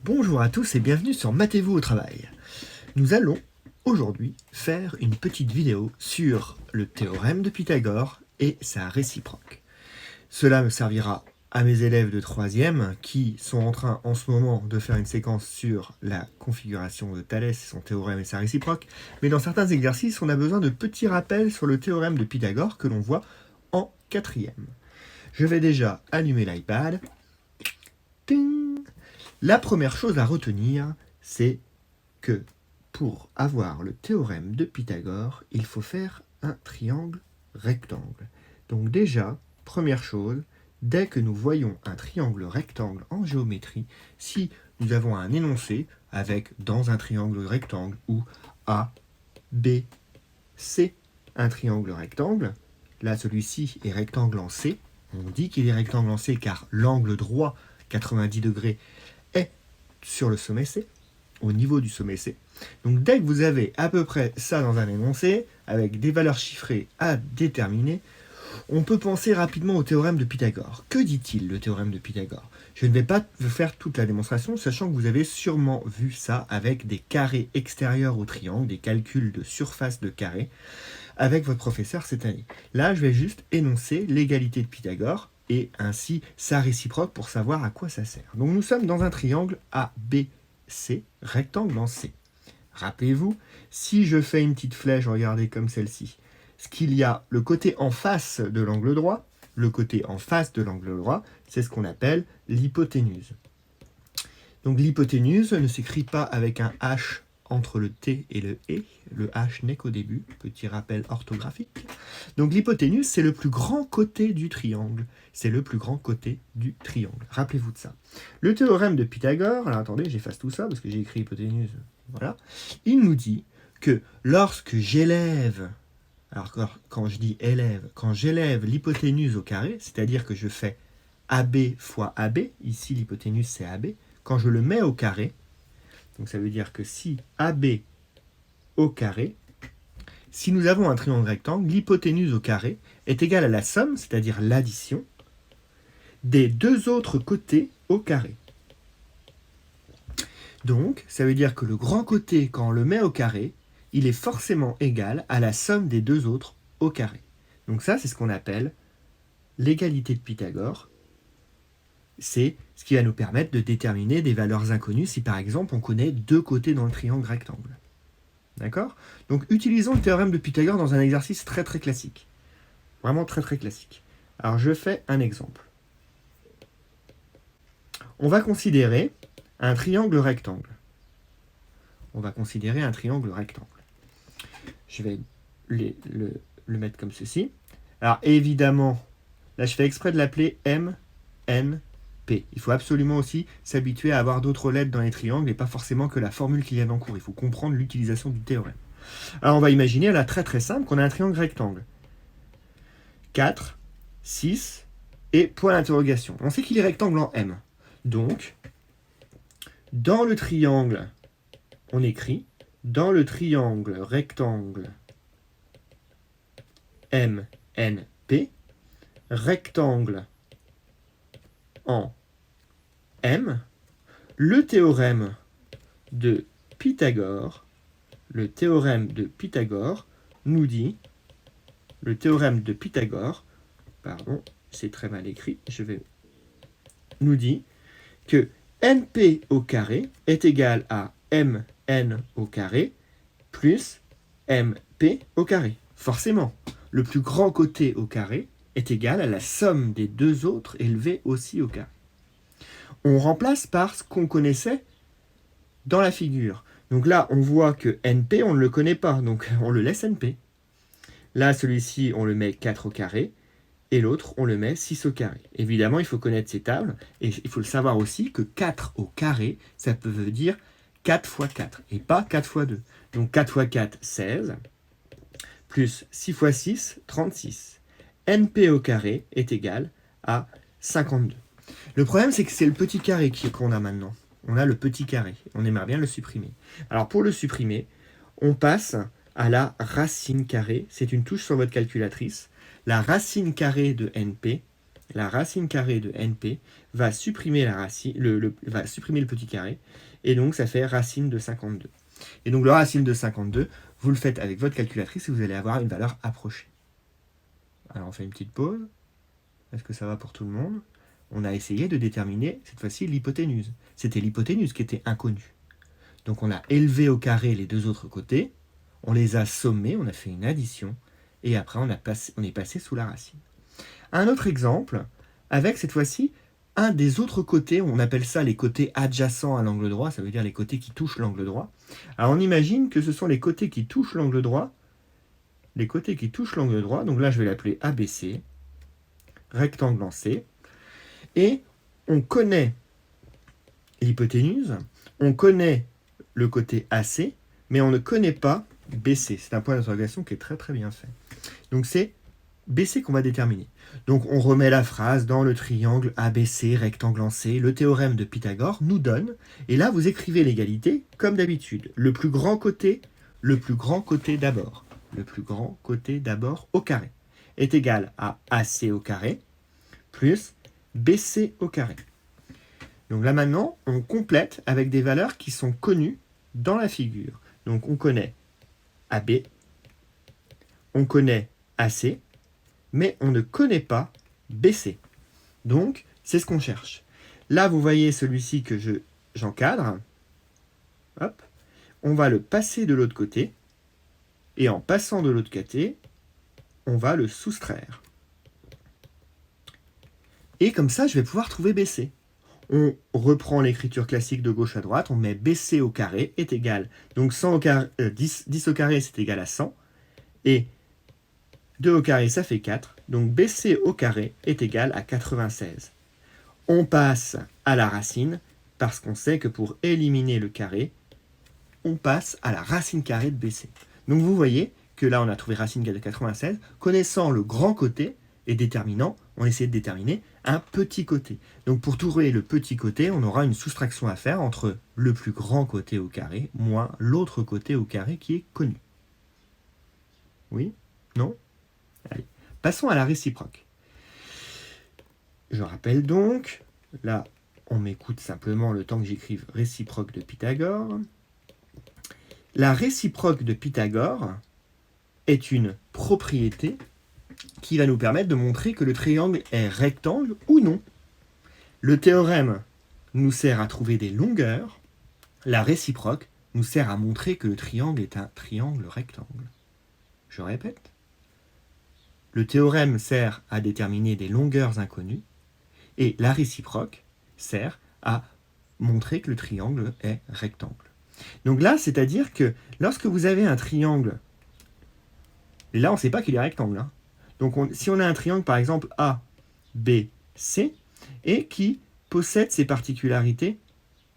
Bonjour à tous et bienvenue sur Matez-vous au travail. Nous allons aujourd'hui faire une petite vidéo sur le théorème de Pythagore et sa réciproque. Cela me servira à mes élèves de 3e qui sont en train en ce moment de faire une séquence sur la configuration de Thalès, son théorème et sa réciproque, mais dans certains exercices on a besoin de petits rappels sur le théorème de Pythagore que l'on voit en 4e. Je vais déjà allumer l'iPad. Ting. La première chose à retenir, c'est que pour avoir le théorème de Pythagore, il faut faire un triangle rectangle. Donc déjà, première chose, dès que nous voyons un triangle rectangle en géométrie, si nous avons un énoncé avec dans un triangle rectangle ou A, B, C, un triangle rectangle, là celui-ci est rectangle en C, on dit qu'il est rectangle en C car l'angle droit 90 degrés est sur le sommet C, au niveau du sommet C. Donc dès que vous avez à peu près ça dans un énoncé, avec des valeurs chiffrées à déterminer, on peut penser rapidement au théorème de Pythagore. Que dit-il le théorème de Pythagore? Je ne vais pas faire toute la démonstration, sachant que vous avez sûrement vu ça avec des carrés extérieurs au triangle, des calculs de surface de carré, avec votre professeur cette année. Là, je vais juste énoncer l'égalité de Pythagore, et ainsi sa réciproque pour savoir à quoi ça sert. Donc nous sommes dans un triangle ABC, rectangle en C. Rappelez-vous, si je fais une petite flèche, regardez comme celle-ci, ce qu'il y a le côté en face de l'angle droit, le côté en face de l'angle droit, c'est ce qu'on appelle l'hypoténuse. Donc l'hypoténuse ne s'écrit pas avec un H entre le T et le E, le H n'est qu'au début, petit rappel orthographique. Donc l'hypoténuse, c'est le plus grand côté du triangle. C'est le plus grand côté du triangle. Rappelez-vous de ça. Le théorème de Pythagore, alors attendez, j'efface tout ça parce que j'ai écrit hypoténuse, voilà. Il nous dit que lorsque j'élève, alors quand je dis élève, quand j'élève l'hypoténuse au carré, c'est-à-dire que je fais AB fois AB, ici l'hypoténuse c'est AB, quand je le mets au carré, donc ça veut dire que si AB au carré, si nous avons un triangle rectangle, l'hypoténuse au carré est égale à la somme, c'est-à-dire l'addition, des deux autres côtés au carré. Donc, ça veut dire que le grand côté, quand on le met au carré, il est forcément égal à la somme des deux autres au carré. Donc ça, c'est ce qu'on appelle l'égalité de Pythagore. C'est ce qui va nous permettre de déterminer des valeurs inconnues si par exemple on connaît deux côtés dans le triangle rectangle. D'accord? Donc utilisons le théorème de Pythagore dans un exercice très très classique. Vraiment très très classique. Alors je fais un exemple. On va considérer un triangle rectangle. On va considérer un triangle rectangle. Je vais le mettre comme ceci. Alors évidemment, là je fais exprès de l'appeler M, N, P. Il faut absolument aussi s'habituer à avoir d'autres lettres dans les triangles et pas forcément que la formule qui vient en cours. Il faut comprendre l'utilisation du théorème. Alors on va imaginer là très très simple qu'on a un triangle rectangle. 4, 6 et point d'interrogation. On sait qu'il est rectangle en M. Donc, dans le triangle, on écrit dans le triangle rectangle MNP, rectangle en M, le théorème de Pythagore nous dit, le théorème de Pythagore, pardon, c'est très mal écrit, nous dit que NP au carré est égal à MN au carré plus MP au carré. Forcément, le plus grand côté au carré est égal à la somme des deux autres élevés aussi au carré. On remplace par ce qu'on connaissait dans la figure. Donc là, on voit que NP, on ne le connaît pas, donc on le laisse NP. Là, celui-ci, on le met 4 au carré, et l'autre, on le met 6 au carré. Évidemment, il faut connaître ces tables, et il faut le savoir aussi que 4 au carré, ça peut dire 4 fois 4, et pas 4 fois 2. Donc 4 fois 4, 16, plus 6 fois 6, 36. NP au carré est égal à 52. Le problème, c'est que c'est le petit carré qu'on a maintenant. On a le petit carré. On aimerait bien le supprimer. Alors, pour le supprimer, on passe à la racine carrée. C'est une touche sur votre calculatrice. La racine carrée de NP la racine carrée de NP va supprimer va supprimer le petit carré, et donc ça fait racine de 52. Et donc le racine de 52, vous le faites avec votre calculatrice et vous allez avoir une valeur approchée. Alors on fait une petite pause. Est-ce que ça va pour tout le monde? On a essayé de déterminer, cette fois-ci, l'hypoténuse. C'était l'hypoténuse qui était inconnue. Donc on a élevé au carré les deux autres côtés, on les a sommés, on a fait une addition, et après on est passé sous la racine. Un autre exemple, avec cette fois-ci un des autres côtés, on appelle ça les côtés adjacents à l'angle droit, ça veut dire les côtés qui touchent l'angle droit. Alors on imagine que ce sont les côtés qui touchent l'angle droit, donc là je vais l'appeler ABC, rectangle en C, et on connaît l'hypoténuse, on connaît le côté AC, mais on ne connaît pas BC. C'est un point d'interrogation qui est très très bien fait. Donc c'est BC qu'on va déterminer. Donc on remet la phrase dans le triangle ABC, rectangle en C. Le théorème de Pythagore nous donne, et là vous écrivez l'égalité comme d'habitude. Le plus grand côté d'abord. Le plus grand côté d'abord au carré est égal à AC au carré plus BC au carré. Donc là maintenant, on complète avec des valeurs qui sont connues dans la figure. Donc on connaît AB, on connaît AC, mais on ne connaît pas BC. Donc c'est ce qu'on cherche. Là vous voyez celui-ci que j'encadre. Hop, on va le passer de l'autre côté, et en passant de l'autre côté, on va le soustraire. Et comme ça, je vais pouvoir trouver BC. On reprend l'écriture classique de gauche à droite, on met BC au carré est égal, donc 10 au carré c'est égal à 100, et 2 au carré ça fait 4, donc BC au carré est égal à 96. On passe à la racine, parce qu'on sait que pour éliminer le carré, on passe à la racine carrée de BC. Donc vous voyez que là on a trouvé racine de 96, connaissant le grand côté et déterminant, on essaie de déterminer un petit côté. Donc pour trouver le petit côté, on aura une soustraction à faire entre le plus grand côté au carré moins l'autre côté au carré qui est connu. Oui? Non? Allez, passons à la réciproque. Je rappelle donc, là on m'écoute simplement le temps que j'écrive réciproque de Pythagore. La réciproque de Pythagore est une propriété qui va nous permettre de montrer que le triangle est rectangle ou non. Le théorème nous sert à trouver des longueurs, la réciproque nous sert à montrer que le triangle est un triangle rectangle. Je répète. Le théorème sert à déterminer des longueurs inconnues, et la réciproque sert à montrer que le triangle est rectangle. Donc là, c'est-à-dire que lorsque vous avez un triangle, et là on ne sait pas qu'il est rectangle, hein. Donc si on a un triangle par exemple A, B, C, et qui possède ces particularités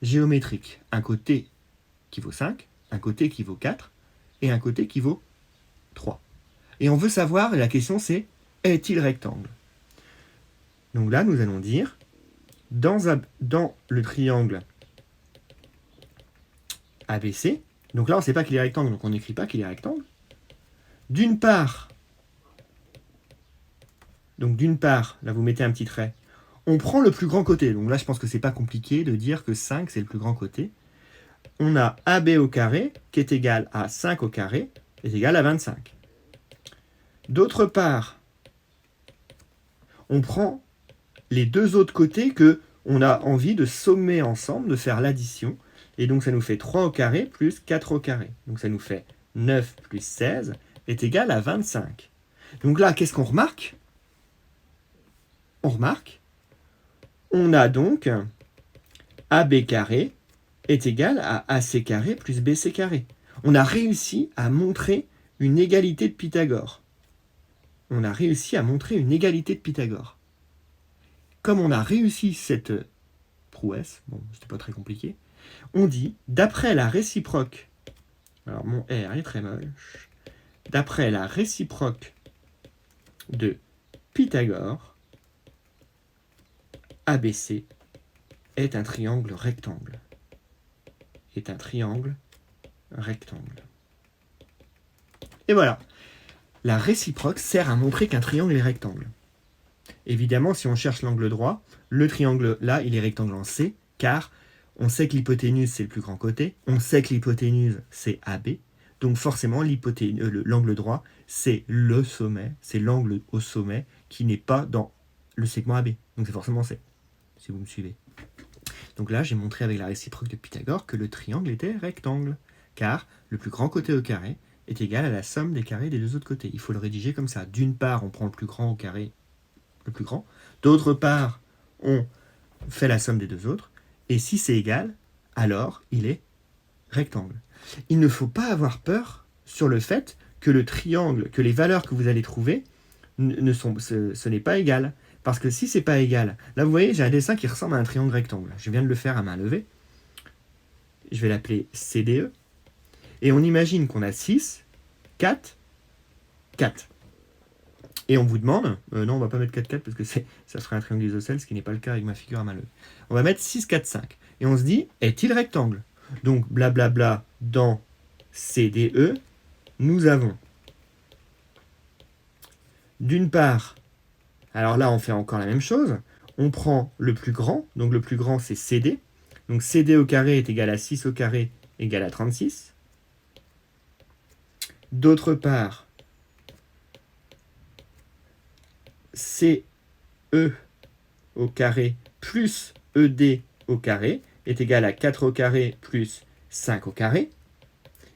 géométriques, un côté qui vaut 5, un côté qui vaut 4, et un côté qui vaut 3. Et on veut savoir, et la question c'est, est-il rectangle? Donc là nous allons dire, dans le triangle ABC, donc là on ne sait pas qu'il est rectangle, donc on n'écrit pas qu'il est rectangle. D'une part, là vous mettez un petit trait, on prend le plus grand côté, donc là je pense que c'est pas compliqué de dire que 5 c'est le plus grand côté. On a AB au carré qui est égal à 5 au carré est égal à 25. D'autre part, on prend les deux autres côtés que on a envie de sommer ensemble, de faire l'addition, et donc ça nous fait 3 au carré plus 4 au carré. Donc ça nous fait 9 plus 16 est égal à 25. Donc là, qu'est-ce qu'on remarque? On a donc AB carré est égal à AC carré plus BC carré. On a réussi à montrer une égalité de Pythagore. Comme on a réussi cette prouesse, bon, c'était pas très compliqué, on dit, d'après la réciproque, alors mon R est très moche, d'après la réciproque de Pythagore, ABC est un triangle rectangle. Et voilà. La réciproque sert à montrer qu'un triangle est rectangle. Évidemment, si on cherche l'angle droit, le triangle là, il est rectangle en C, car on sait que l'hypoténuse, c'est le plus grand côté, on sait que l'hypoténuse, c'est AB, donc forcément, l'angle droit, c'est le sommet, c'est l'angle au sommet qui n'est pas dans le segment AB. Donc c'est forcément C, si vous me suivez. Donc là, j'ai montré avec la réciproque de Pythagore que le triangle était rectangle, car le plus grand côté au carré est égal à la somme des carrés des deux autres côtés. Il faut le rédiger comme ça. D'une part, on prend le plus grand au carré, le plus grand. D'autre part, on fait la somme des deux autres. Et si c'est égal, alors il est rectangle. Il ne faut pas avoir peur sur le fait que le triangle, que les valeurs que vous allez trouver, ce n'est pas égal. Parce que si c'est pas égal, là vous voyez, j'ai un dessin qui ressemble à un triangle rectangle. Je viens de le faire à main levée. Je vais l'appeler CDE. Et on imagine qu'on a 6, 4, 4. Et on vous demande, non on va pas mettre 4, 4 parce que ça ferait un triangle isocèle, ce qui n'est pas le cas avec ma figure à main levée. On va mettre 6, 4, 5. Et on se dit, est-il rectangle? Donc blablabla, dans CDE, nous avons d'une part, alors là on fait encore la même chose, on prend le plus grand, donc le plus grand c'est CD, donc CD au carré est égal à 6 au carré égal à 36. D'autre part, CE au carré plus ED au carré est égal à 4 au carré plus 5 au carré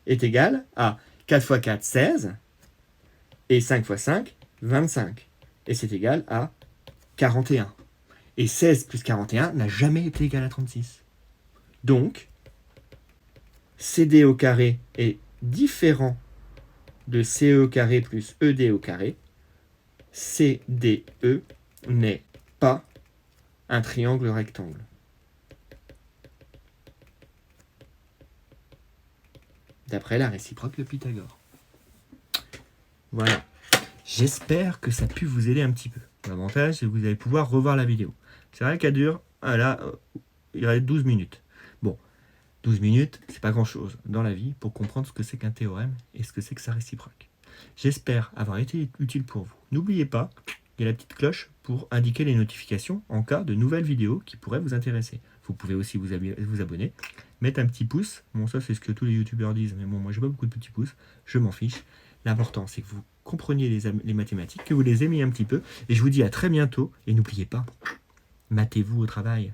est égal à 4 fois 4, 16, et 5 fois 5, 25. Et c'est égal à 41. Et 16 plus 41 n'a jamais été égal à 36. Donc, CD au carré est différent de CE au carré plus ED au carré. CDE n'est pas un triangle rectangle. D'après la réciproque de Pythagore. Voilà. J'espère que ça a pu vous aider un petit peu. L'avantage, c'est que vous allez pouvoir revoir la vidéo. C'est vrai qu'elle dure, là, il reste 12 minutes. Bon, 12 minutes, c'est pas grand-chose dans la vie pour comprendre ce que c'est qu'un théorème et ce que c'est que sa réciproque. J'espère avoir été utile pour vous. N'oubliez pas, il y a la petite cloche pour indiquer les notifications en cas de nouvelles vidéos qui pourraient vous intéresser. Vous pouvez aussi vous abonner, mettre un petit pouce. Bon, ça, c'est ce que tous les youtubeurs disent, mais bon, moi, j'ai pas beaucoup de petits pouces, je m'en fiche. L'important, c'est que vous compreniez les mathématiques, que vous les aimiez un petit peu. Et je vous dis à très bientôt. Et n'oubliez pas, matez-vous au travail.